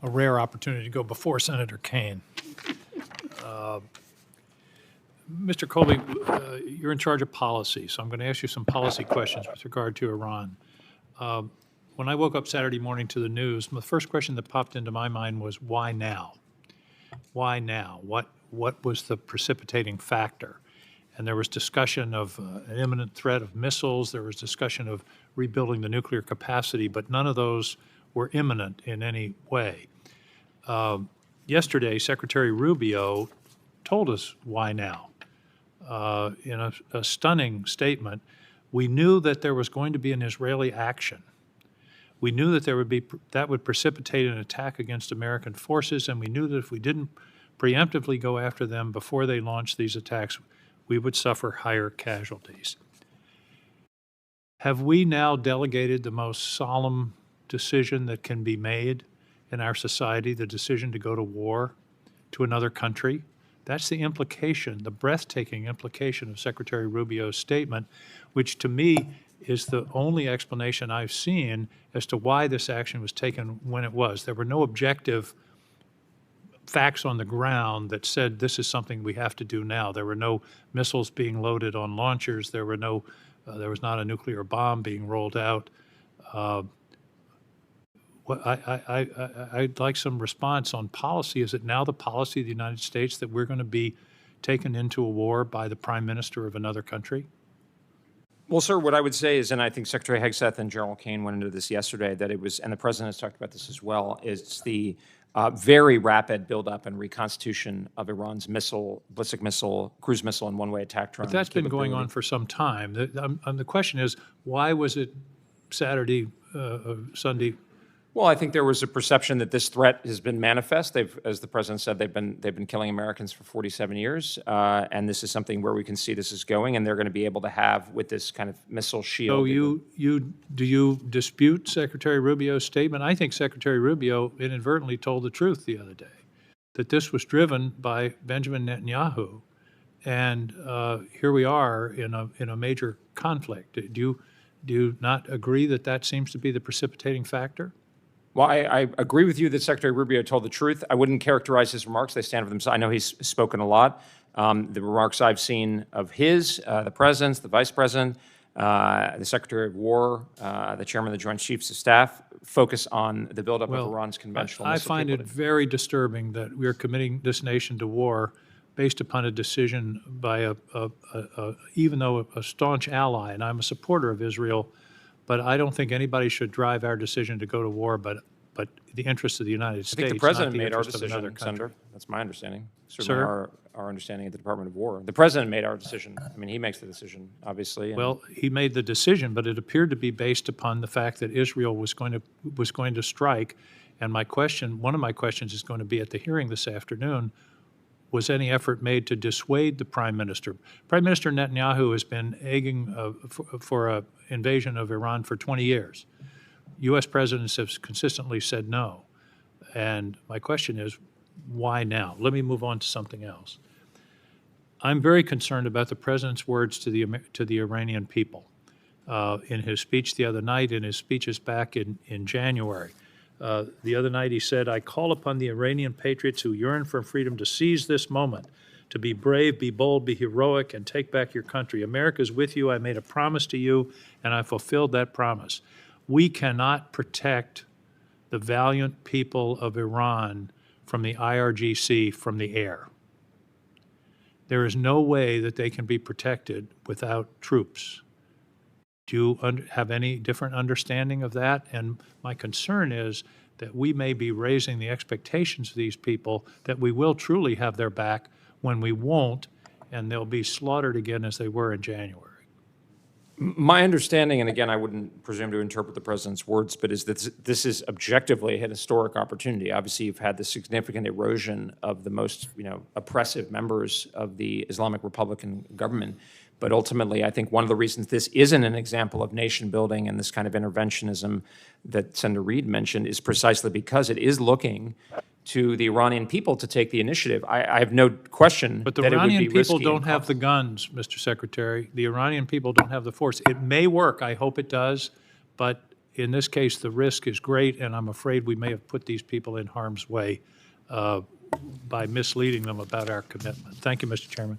a rare opportunity to go before Senator Kaine. Mr. Colby, you're in charge of policy, so I'm going to ask you some policy questions with regard to Iran. When I woke up Saturday morning to the news, the first question that popped into my mind was, why now? Why now? What was the precipitating factor? And there was discussion of an imminent threat of missiles. There was discussion of rebuilding the nuclear capacity, but none of those were imminent in any way. Yesterday, Secretary Rubio told us why now. In a stunning statement, we knew that there was going to be an Israeli action. We knew that that would precipitate an attack against American forces, and we knew that if we didn't preemptively go after them before they launched these attacks, we would suffer higher casualties. Have we now delegated the most solemn decision that can be made in our society, the decision to go to war, to another country? That's the implication, the breathtaking implication of Secretary Rubio's statement, which to me is the only explanation I've seen as to why this action was taken when it was. There were no objective facts on the ground that said this is something we have to do now. There were no missiles being loaded on launchers. There was not a nuclear bomb being rolled out. I'd like some response on policy. Is it now the policy of the United States that we're going to be taken into a war by the prime minister of another country? Well, sir, what I would say is, and I think Secretary Hegseth and General Kaine went into this yesterday, that it was, and the president has talked about this as well, is the very rapid buildup and reconstitution of Iran's missile, ballistic missile, cruise missile, and one-way attack drone. But that's been going on for some time. The question is, why was it Saturday, Sunday? Well, I think there was a perception that this threat has been manifest. As the president said, they've been killing Americans for 47 years, and this is something where we can see this is going, and they're going to be able to have with this kind of missile shield. So do you dispute Secretary Rubio's statement? I think Secretary Rubio inadvertently told the truth the other day, that this was driven by Benjamin Netanyahu, and here we are in a major conflict. Do you not agree that that seems to be the precipitating factor? Well, I agree with you that Secretary Rubio told the truth. I wouldn't characterize his remarks. They stand for themselves. I know he's spoken a lot. The remarks I've seen of his, the president's, the vice president, the Secretary of War, the chairman of the Joint Chiefs of Staff, focus on the buildup of Iran's conventional missile I find it very disturbing that we are committing this nation to war based upon a decision by even though a staunch ally, and I'm a supporter of Israel, but I don't think anybody should drive our decision to go to war, but the interests of the United States. I think the president not the made our interest of another decision, country. Senator. That's my understanding. Certainly Sir? our understanding at the Department of War. The president made our decision. I mean, he makes the decision, obviously. Well, he made the decision, but it appeared to be based upon the fact that Israel was going to strike. And one of my questions is going to be at the hearing this afternoon, was any effort made to dissuade the prime minister? Prime Minister Netanyahu has been egging for an invasion of Iran for 20 years. U.S. presidents have consistently said no. And my question is, why now? Let me move on to something else. I'm very concerned about the president's words to the Iranian people. In his speech the other night, in his speeches back in January, the other night he said, "I call upon the Iranian patriots who yearn for freedom to seize this moment, to be brave, be bold, be heroic, and take back your country. America is with you. I made a promise to you, and I fulfilled that promise." We cannot protect the valiant people of Iran from the IRGC from the air. There is no way that they can be protected without troops. Do you have any different understanding of that? And my concern is that we may be raising the expectations of these people that we will truly have their back when we won't, and they'll be slaughtered again as they were in January. My understanding, and again, I wouldn't presume to interpret the president's words, but is that this is objectively a historic opportunity. Obviously, you've had the significant erosion of the most, oppressive members of the Islamic Republican government. But ultimately, I think one of the reasons this isn't an example of nation building and this kind of interventionism that Senator Reid mentioned is precisely because it is looking to the Iranian people to take the initiative. I have no question But the that Iranian it would be people risky don't and have the guns, Mr. Secretary. The Iranian people don't have the force. It may work. I hope it does. But in this case, the risk is great, and I'm afraid we may have put these people in harm's way by misleading them about our commitment. Thank you, Mr. Chairman.